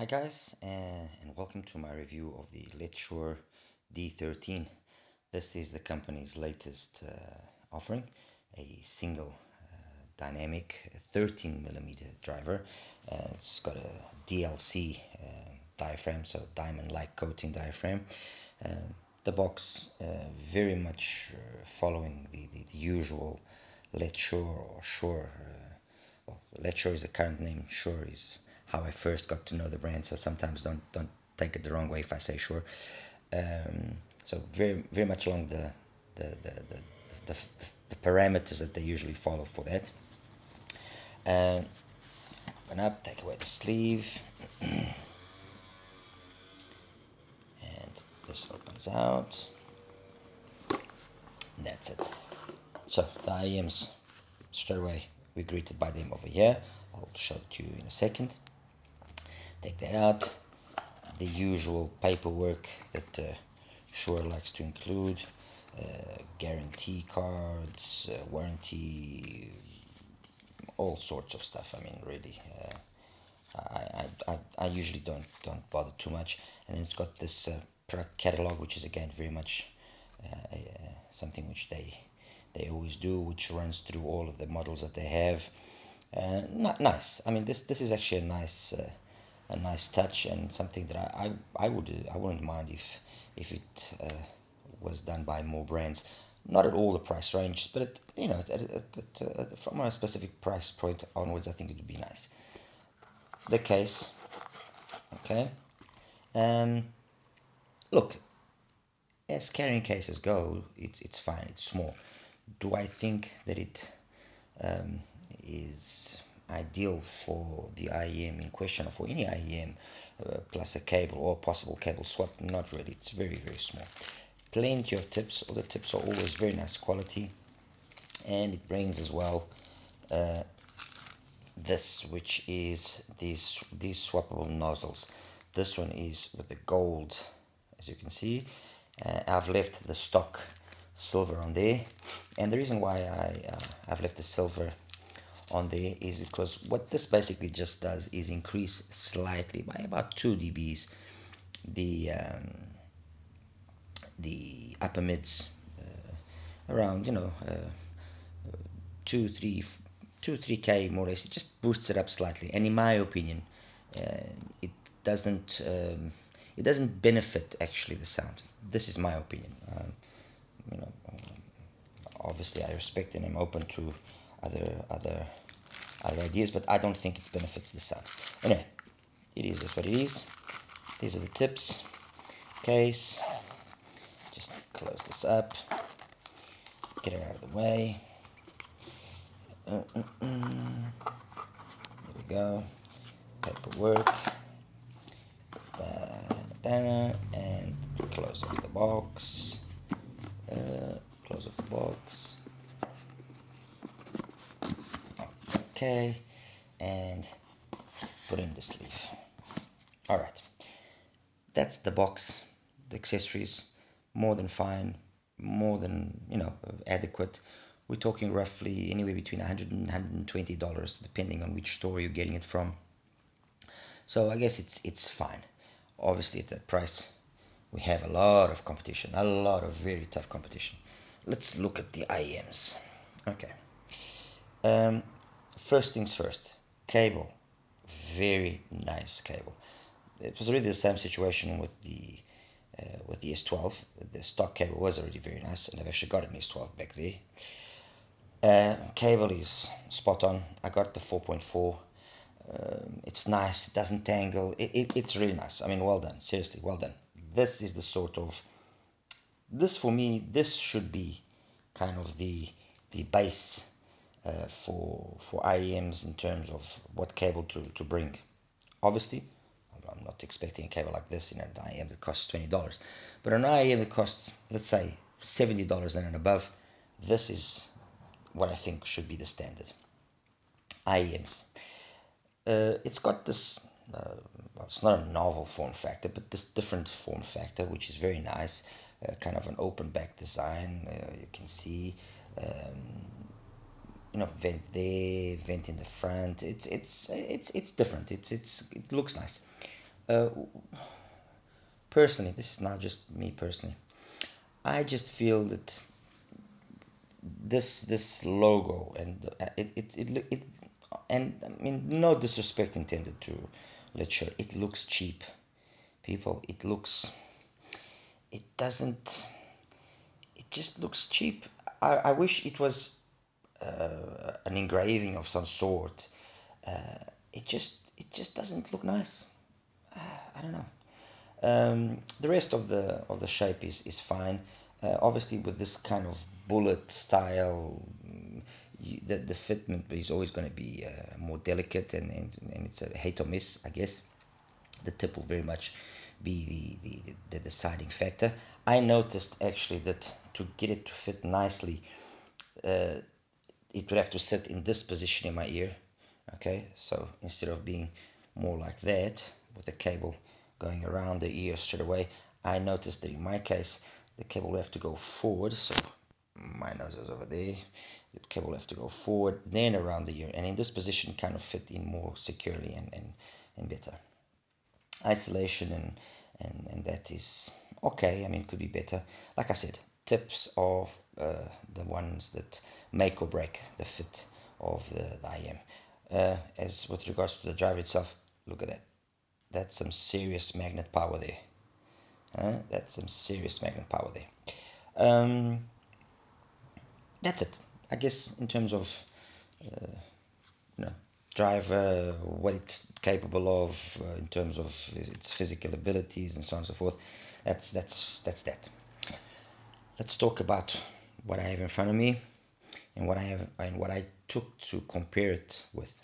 Hi guys, and welcome to my review of the Letshuoer D13. This is the company's latest offering, a single dynamic 13mm driver. It's got a DLC diaphragm, so diamond-like coating diaphragm. The box very much following the usual Letshuoer or Shure. Letshuoer is the current name. Shure is how I first got to know the brand. So sometimes don't take it the wrong way if I say Shure. So very much along the, the, the, the parameters that they usually follow for that. Open up, take away the sleeve, and this opens out. And that's it. So the IEMs, straight away we're greeted by them over here. I'll show it to you in a second. Take that out. The usual paperwork that Shure likes to include, guarantee cards, warranty, all sorts of stuff. I mean, really, I usually don't bother too much. And then it's got this product catalog, which is again very much something which they always do, which runs through all of the models that they have. Nice. I mean, this is actually a nice touch, and something that I wouldn't mind if it was done by more brands. Not at all the price range, but from a specific price point onwards, I think it would be nice. The case, okay. Look, as carrying cases go, it's fine. It's small. Do I think that it is ideal for the IEM in question, or for any IEM plus a cable or possible cable swap? Not really. It's very small. Plenty of tips. All the tips are always very nice quality, and it brings as well this, which is these swappable nozzles. This one is with the gold, as you can see. I've left the stock silver on there, and the reason why I've left the silver on there is because what this basically just does is increase slightly by about 2 dBs the upper mids, around 2-3K more or less. It just boosts it up slightly, and in my opinion, it doesn't benefit actually the sound. This is my opinion. Obviously I respect and I'm open to other ideas, but I don't think it benefits the sound. Anyway, it is what it is. These are the tips. Case. Just close this up. Get it out of the way. There we go. Paperwork. And close off the box. Close off the box. Okay, and put in the sleeve. Alright, that's the box. The accessories, more than fine, more than adequate. We're talking roughly anywhere between $100 and $120, depending on which store you're getting it from. So I guess it's fine. Obviously at that price we have a lot of competition, a lot of very tough competition. Let's look at the IEMs. Okay. First things first, cable. Very nice cable. It was already the same situation with the S12. The stock cable was already very nice, and I've actually got an S12 back there. Cable is spot on. I got the 4.4. It's nice. It doesn't tangle. It's really nice. I mean, well done. Seriously, well done. This is the sort of, this for me, this should be kind of the base for IEMs in terms of what cable to bring. Obviously, I'm not expecting a cable like this in an IEM that costs $20, but an IEM that costs, let's say, $70 and above, this is what I think should be the standard. IEMs. It's got this, well, it's not a novel form factor, but this different form factor, which is very nice. Kind of an open back design. You can see, vent there, vent in the front. It's different. It looks nice. uh, personally, this is not just me personally, I just feel that this logo and it and I mean, no disrespect intended to Letshuoer, it looks cheap, people. It doesn't, it just looks cheap. I wish it was an engraving of some sort. It just doesn't look nice. I don't know. The rest of the shape is fine. Obviously, with this kind of bullet style, the fitment is always going to be more delicate, and it's a hit or miss, I guess. The tip will very much be the deciding factor. I noticed actually that to get it to fit nicely, it would have to sit in this position in my ear. Okay, so instead of being more like that with the cable going around the ear straight away, I noticed that in my case the cable will have to go forward. So my nose is over there, the cable will have to go forward, then around the ear, and in this position kind of fit in more securely and better. Isolation and that is okay. I mean, could be better. Like I said, tips of the ones that make or break the fit of the IM. As with regards to the driver itself, look at that. That's some serious magnet power there. That's some serious magnet power there. That's it. I guess in terms of you know, driver, what it's capable of in terms of its physical abilities and so on and so forth. That's that. Let's talk about what I have in front of me and what I took to compare it with.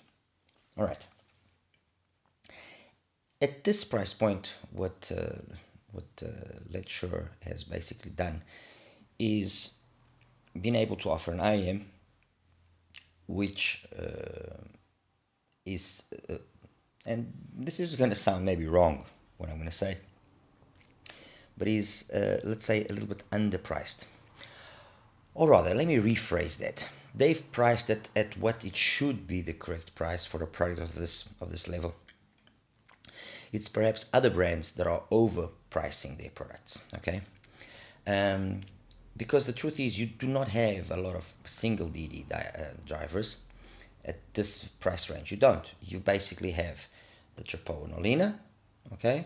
All right. At this price point, what Letshuoer has basically done is been able to offer an IM which is, and this is going to sound maybe wrong what I'm going to say, but is, let's say, a little bit underpriced. Or rather, let me rephrase that. They've priced it at what it should be the correct price for a product of this level. It's perhaps other brands that are overpricing their products, okay? Because the truth is, you do not have a lot of single DD drivers at this price range. You don't. You basically have the Chapeau and Olina, okay?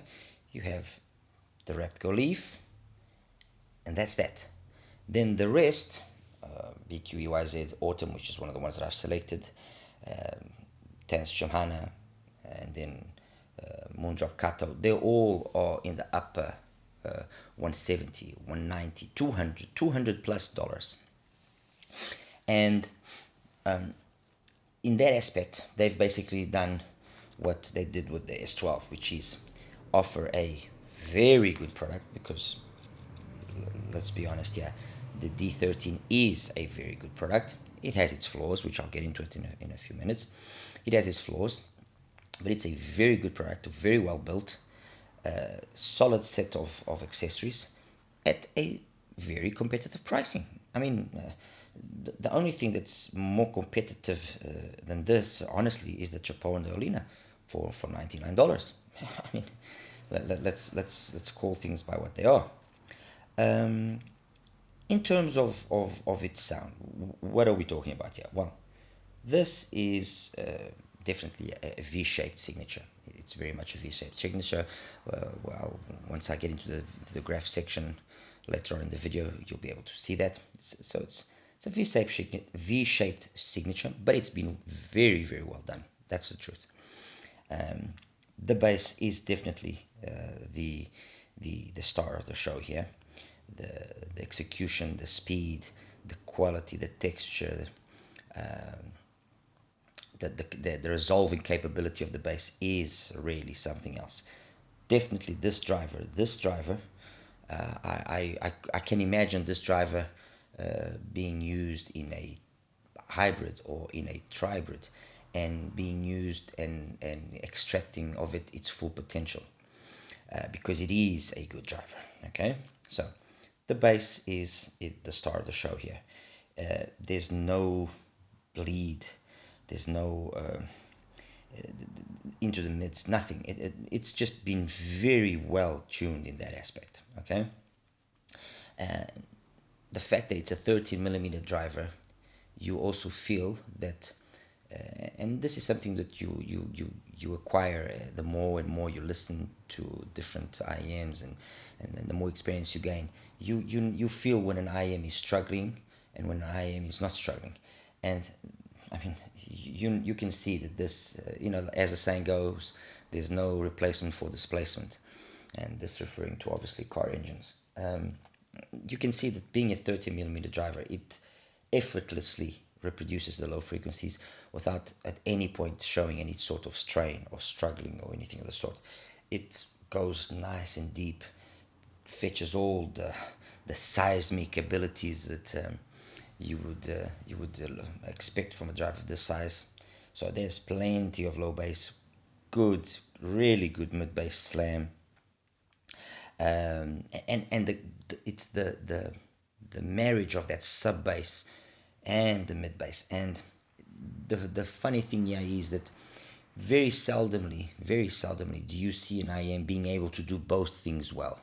You have the Raptgo Leaf, and that's that. Then the rest, BQEYZ Autumn, which is one of the ones that I've selected, Tense Shimhana, and then Moondrop Kato, they all are in the upper 170, 190, 200 plus dollars. And in that aspect, they've basically done what they did with the S12, which is offer a very good product, because let's be honest here, the D13 is a very good product. It has its flaws, which I'll get into it in a few minutes. It has its flaws, but it's a very good product, very well built, solid set of accessories at a very competitive pricing. I mean, the only thing that's more competitive than this, honestly, is the Chapeau and the Olina for $99. I mean, let's call things by what they are. In terms of its sound, what are we talking about here? Well, this is definitely a V-shaped signature. It's very much a V-shaped signature. Well, once I get into the graph section later on in the video, you'll be able to see that. It's a V-shaped signature, but it's been very, very well done. That's the truth. The bass is definitely the star of the show here. The execution, the speed, the quality, the texture, the resolving capability of the bass is really something else. Definitely this driver, I can imagine this driver being used in a hybrid or in a tribrid, and being used and extracting of it its full potential, because it is a good driver. Okay, so the bass is the star of the show here. There's no bleed, there's no into the mids, nothing. It's just been very well tuned in that aspect. Okay, the fact that it's a 13mm driver, you also feel that, and this is something that you acquire the more and more you listen to different IEMs, and the more experience you gain. You feel when an IEM is struggling and when an IEM is not struggling. And I mean, you can see that this, as the saying goes, there's no replacement for displacement, and this referring to obviously car engines. You can see that being a 30mm driver, it effortlessly reproduces the low frequencies without at any point showing any sort of strain or struggling or anything of the sort. It goes nice and deep, fetches all the seismic abilities that you would expect from a driver of this size. So there's plenty of low bass, good, really good mid bass slam, and it's the marriage of that sub bass and the mid bass. And the funny thing here is that very seldomly do you see an IM being able to do both things well.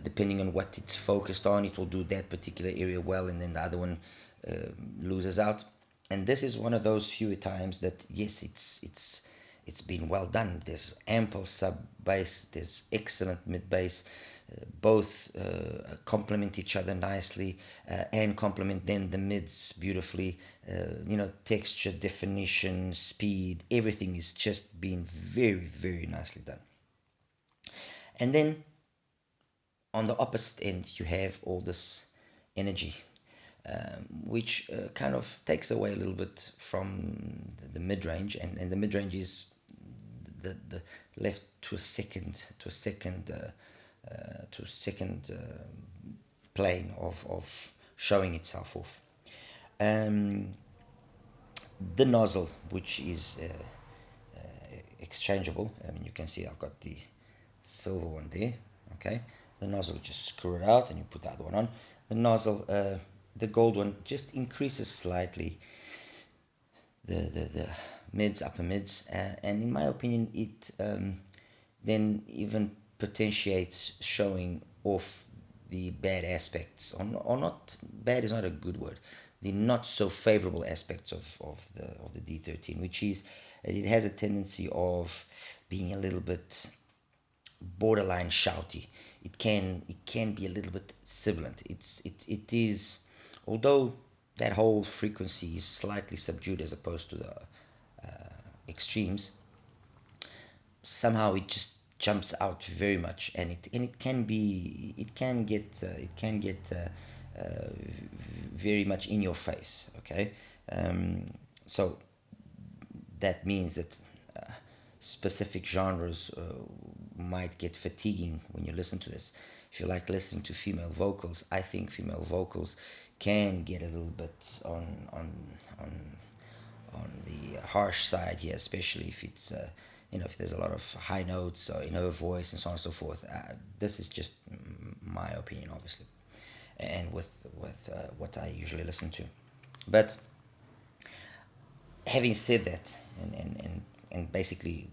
Depending on what it's focused on, it will do that particular area well, and then the other one loses out. And this is one of those few times that, yes, it's been well done. There's ample sub bass, there's excellent mid bass, both complement each other nicely, and complement then the mids beautifully. Texture, definition, speed, everything is just been very nicely done. And then on the opposite end, you have all this energy, which kind of takes away a little bit from the mid-range, and the mid-range is the left to a second plane of showing itself off. The nozzle, which is exchangeable. I mean, you can see I've got the silver one there. Okay, the nozzle, just screw it out and you put the other one on. The nozzle, the gold one, just increases slightly the mids, upper mids, and in my opinion, it then even potentiates showing off the bad aspects, or not bad is not a good word, the not so favorable aspects of the D13, which is that it has a tendency of being a little bit borderline shouty. It can be a little bit sibilant. It is, although that whole frequency is slightly subdued as opposed to the extremes, somehow it just jumps out very much, and it can get very much in your face. Okay, so that means that specific genres might get fatiguing when you listen to this. If you like listening to female vocals, I think female vocals can get a little bit on the harsh side here, especially if it's if there's a lot of high notes in her voice and so on and so forth. This is just my opinion, obviously, and with what I usually listen to. But having said that, and basically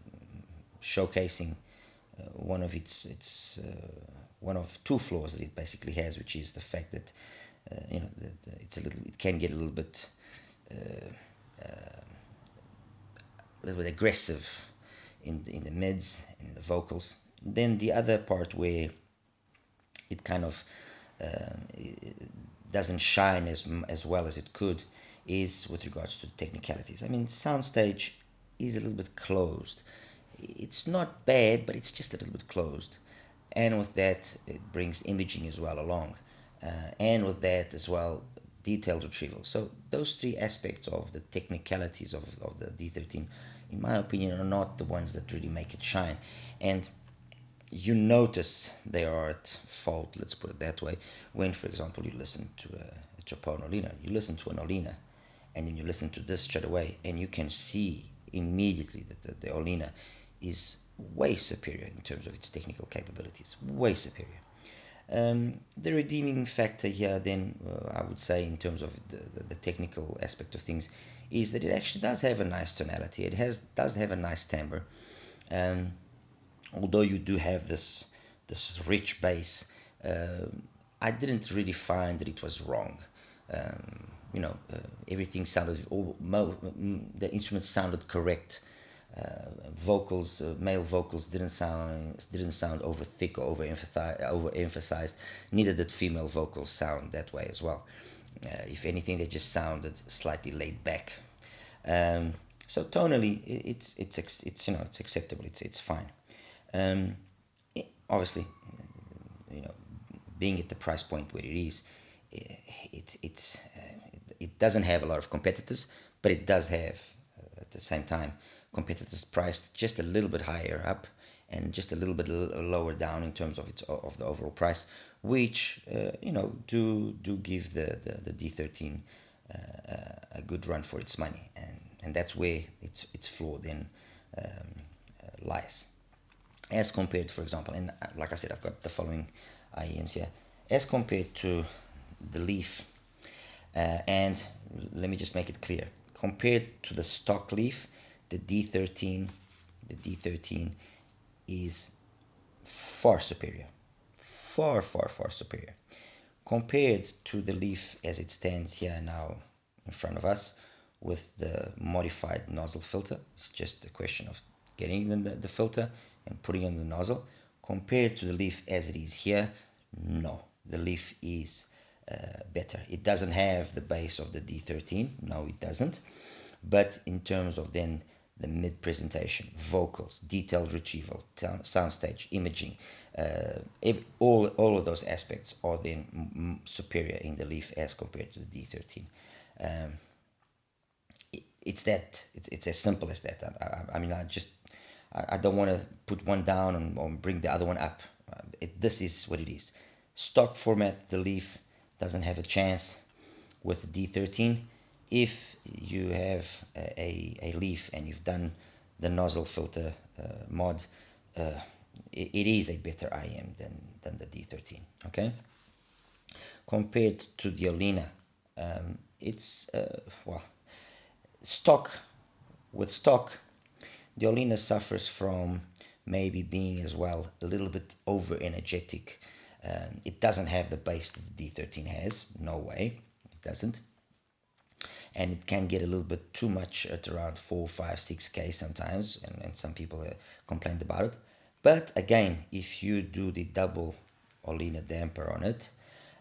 showcasing one of its one of two flaws that it basically has, which is the fact that it can get a little bit aggressive in the mids and in the vocals. Then the other part where it kind of it doesn't shine as well as it could is with regards to the technicalities. I mean, soundstage is a little bit closed. It's not bad, but it's just a little bit closed. And with that, it brings imaging as well along. And with that as well, detailed retrieval. So those three aspects of the technicalities of the D13, in my opinion, are not the ones that really make it shine. And you notice they are at fault, let's put it that way, when, for example, you listen to a Chapeau Olina. You listen to an Olina, and then you listen to this straight away, and you can see immediately that the Olina is way superior in terms of its technical capabilities, way superior. The redeeming factor here, then, I would say, in terms of the technical aspect of things, is that it actually does have a nice tonality. It does have a nice timbre. Although you do have this rich bass, I didn't really find that it was wrong. Everything sounded the instruments sounded correct. Vocals, male vocals didn't sound over thick or overemphasized. Neither did female vocals sound that way as well. If anything, they just sounded slightly laid back. So tonally, it's acceptable. It's fine. Obviously, being at the price point where it is, it doesn't have a lot of competitors, but it does have, at the same time, competitors priced just a little bit higher up and just a little bit lower down in terms of the overall price, which do give the D13 a good run for its money, and that's where its flaw then lies. As compared, for example, and like I said, I've got the following IEMs here, as compared to the Leaf, and let me just make it clear, compared to the stock Leaf, the D13 is far superior, far superior, compared to the Leaf as it stands here now in front of us with the modified nozzle filter. It's just a question of getting the filter and putting on the nozzle. Compared to the Leaf as it is here, no, the Leaf is better. It doesn't have the bass of the D13, no it doesn't, but in terms of then the mid presentation, vocals, detailed retrieval, soundstage, imaging, all of those aspects are then superior in the Leaf as compared to the D13. It's as simple as that. I mean, I don't want to put one down or bring the other one up. This is what it is. Stock format, the Leaf doesn't have a chance with the D13. If you have a Leaf and you've done the nozzle filter mod, it is a better IM than the D13. Okay. Compared to the Olina, it's stock. With stock, the Olina suffers from maybe being as well a little bit over energetic. It doesn't have the bass that the D13 has. No way, it doesn't. And it can get a little bit too much at around 4, 5, 6K sometimes, and some people complained about it. But again, if you do the double Olina damper on it,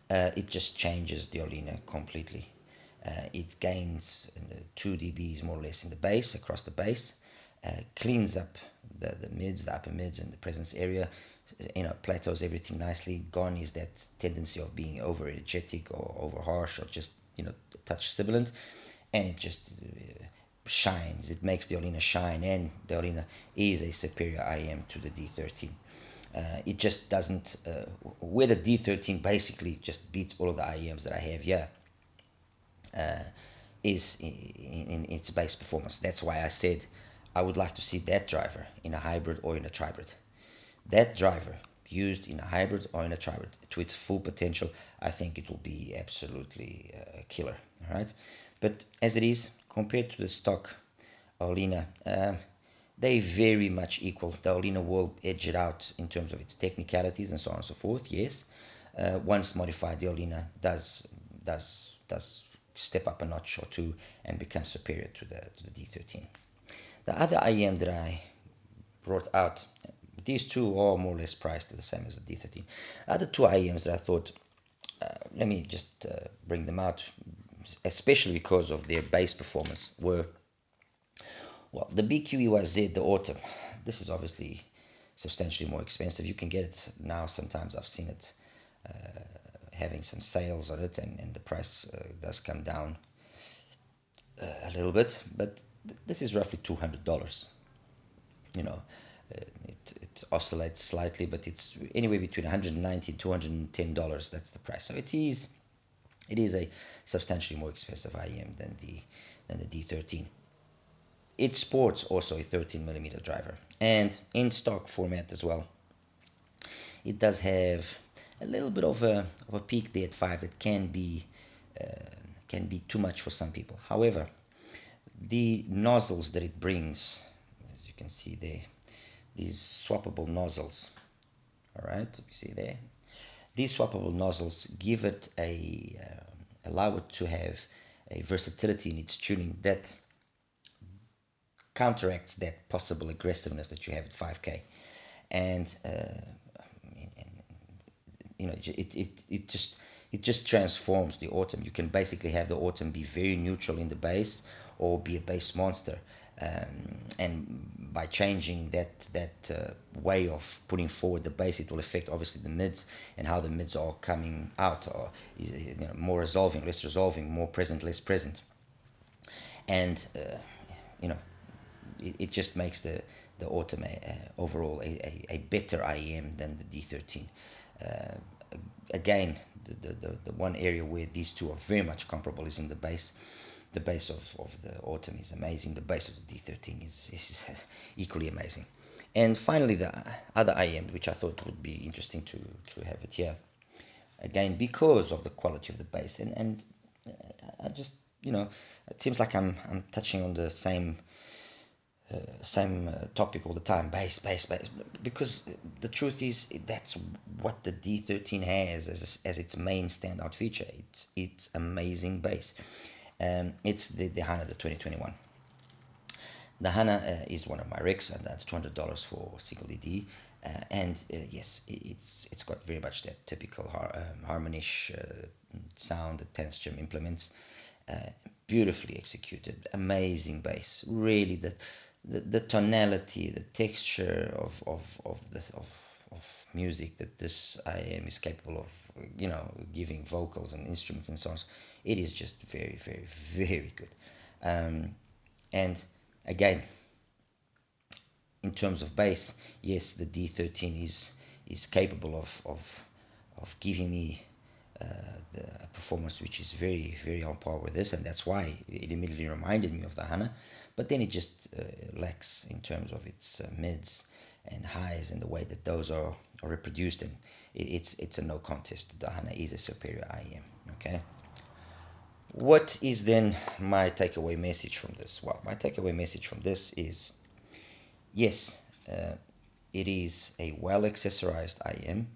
it just changes the Olina completely. It gains 2 dBs more or less in the bass, across the bass, cleans up the mids, the upper mids, and the presence area, plateaus everything nicely. Gone is that tendency of being over energetic or over harsh or just a touch sibilant, and it just shines. It makes the Olina shine, and the Olina is a superior IM to the D13. It just doesn't, where the D13 basically just beats all of the IEMs that I have here, is in its bass performance. That's why I said I would like to see that driver in a hybrid or in a tribrid. That driver used in a hybrid or in a tribrid to its full potential, I think it will be absolutely killer. All right, but as it is, compared to the stock Olina, they very much equal. The Olina will edge it out in terms of its technicalities and so on and so forth. Yes, once modified, the Olina does step up a notch or two and become superior to the D13. The other IEM that I brought out, these two are more or less priced the same as the D13. The other two IEMs that I thought, let me just bring them out, especially because of their bass performance, were, well, the BQEYZ, the Autumn. This is obviously substantially more expensive. You can get it now. Sometimes I've seen it having some sales on it, and the price does come down a little bit, but this is roughly $200. It oscillates slightly, but it's anywhere between $190 and $210. That's the price. So it is a substantially more expensive IEM than the D13. It sports also a 13mm driver, and in stock format as well. It does have a little bit of a peak there at 5 that can be too much for some people. However, the nozzles that it brings, as you can see there, these swappable nozzles, all right, you see there, these swappable nozzles give it allow it to have a versatility in its tuning that counteracts that possible aggressiveness that you have at 5K. And it just transforms the autumn. You can basically have the autumn be very neutral in the bass or be a bass monster, and by changing that way of putting forward the bass, it will affect obviously the mids and how the mids are coming out, or more resolving, less resolving, more present, less present. And it just makes the autumn overall a better IEM than the D13. Again, the one area where these two are very much comparable is in the bass. The bass of the autumn is amazing. The bass of the D13 is equally amazing. And finally, the other IEM, which I thought would be interesting to have it here, again because of the quality of the bass, and I just it seems like I'm touching on the same topic all the time, bass, because the truth is that's what the D13 has as its main standout feature. It's amazing bass. It's the HANA, the 2021. The HANA is one of my recs, and that's $200 for single DD. And yes, it's got very much that typical harmonish sound that Tanstrom implements. Beautifully executed, amazing bass. Really, the tonality, the texture of music that this IEM is capable of, giving vocals and instruments and songs. It is just very, very, very good. And again, in terms of bass, yes, the D13 is capable of giving me the performance which is very, very on par with this, and that's why it immediately reminded me of the HANA. But then it just lacks in terms of its mids and highs and the way that those are reproduced, and it's a no contest. The HANA is a superior IEM. Okay. What is then my takeaway message from this? Well, my takeaway message from this is, yes, it is a well accessorized IEM.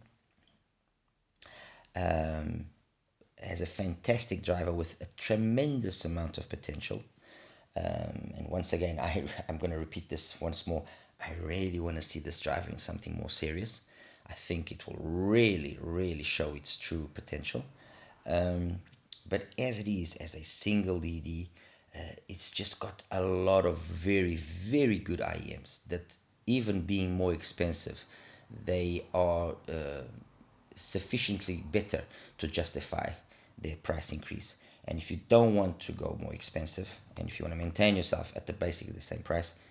Has a fantastic driver with a tremendous amount of potential. And once again, I'm going to repeat this once more. I really want to see this driver in something more serious. I think it will really, really show its true potential. But as it is, as a single DD, it's just got a lot of very, very good IEMs that, even being more expensive, they are sufficiently better to justify their price increase. And if you don't want to go more expensive, and if you want to maintain yourself at basically the same price,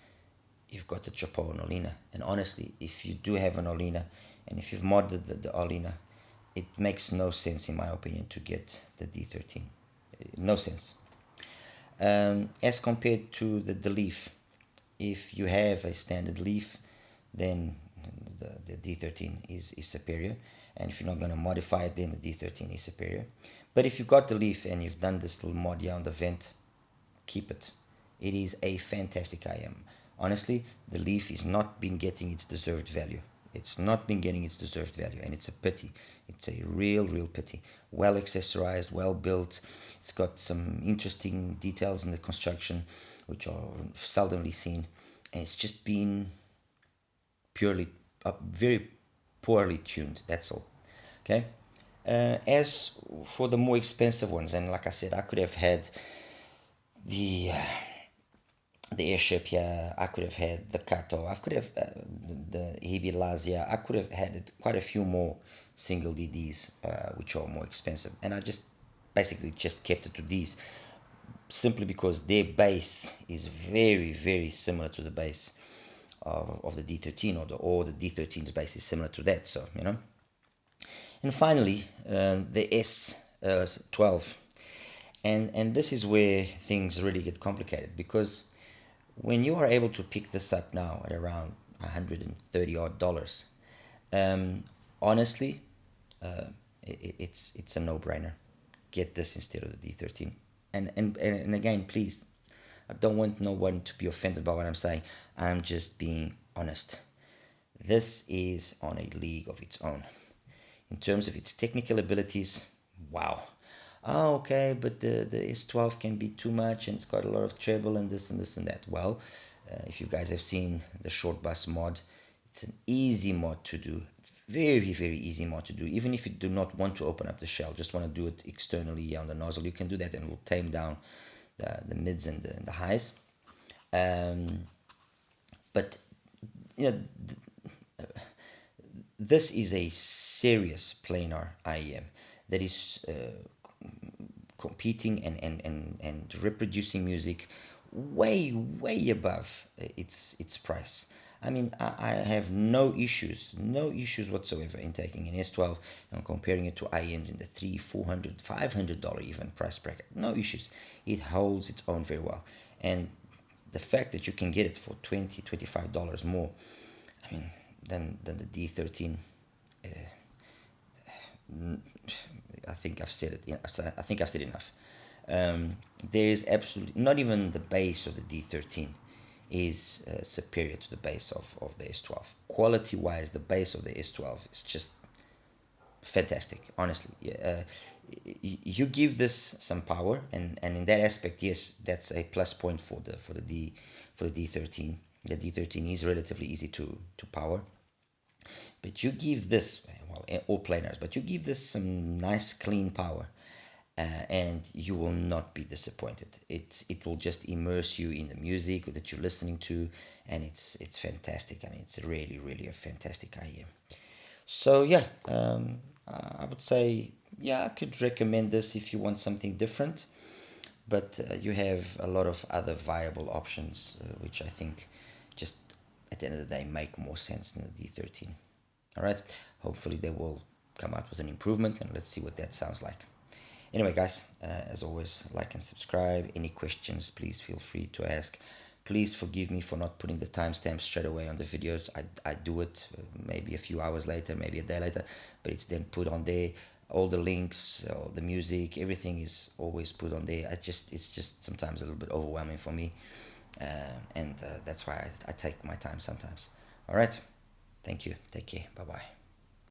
you've got the Chapeau and Olina. And honestly, if you do have an Olina, and if you've modded the Olina, it makes no sense, in my opinion, to get the D13. No sense. As compared to the Leaf, if you have a standard Leaf, then the D13 is superior. And if you're not going to modify it, then the D13 is superior. But if you've got the Leaf and you've done this little mod here on the vent, keep it. It is a fantastic IEM. Honestly, the Leaf is not been getting its deserved value. It's not been getting its deserved value, and it's a pity. It's a real pity. Well accessorized, well built. It's got some interesting details in the construction, which are seldomly seen. And it's just been very poorly tuned. That's all. Okay. As for the more expensive ones, and like I said, I could have had the airship here, I could have had the Kato, I could have the Hibilazia, I could have had quite a few more single DDs which are more expensive, and I just basically just kept it to these, simply because their bass is very, very similar to the bass of the D13, or the D13's bass is similar to that. So and finally, the S12, and this is where things really get complicated, because when you are able to pick this up now at around $130 odd, honestly, it's a no-brainer. Get this instead of the D13. And again, please, I don't want no one to be offended by what I'm saying. I'm just being honest. This is on a league of its own. In terms of its technical abilities, wow. Oh, okay, but the S12 can be too much and it's got a lot of treble and this and this and that. Well, if you guys have seen the short bus mod, it's an easy mod to do. Very, very easy mod to do. Even if you do not want to open up the shell, just want to do it externally on the nozzle, you can do that and it will tame down the mids and the highs. But you know, this is a serious planar IEM that is competing and reproducing music way above its price. I mean, I have no issues whatsoever in taking an S12 and comparing it to IEMs in the $300, $400, $500 even price bracket. No issues. It holds its own very well, and the fact that you can get it for $20, $25 more, I mean, than the D13. I think I've said it. I think I've said enough. There is absolutely not even the bass of the D13 is superior to the bass of the S12. Quality wise, the bass of the S12 is just fantastic. Honestly, you give this some power, and in that aspect, yes, that's a plus point for the D13. The D13 is relatively easy to power. But you give this, well, all planers, but you give this some nice clean power, and you will not be disappointed. It will just immerse you in the music that you're listening to, and it's fantastic. I mean, it's really a fantastic IEM. So yeah, I would say, yeah, I could recommend this if you want something different, but you have a lot of other viable options, which I think just at the end of the day make more sense than the D13. All right, hopefully they will come out with an improvement, and let's see what that sounds like. Anyway, guys, as always, like and subscribe. Any questions, please feel free to ask. Please forgive me for not putting the timestamp straight away on the videos. I do it maybe a few hours later, maybe a day later, but it's then put on there. All the links, all the music, everything is always put on there. It's just sometimes a little bit overwhelming for me, and that's why I take my time sometimes. All right. Thank you. Take care. Bye-bye.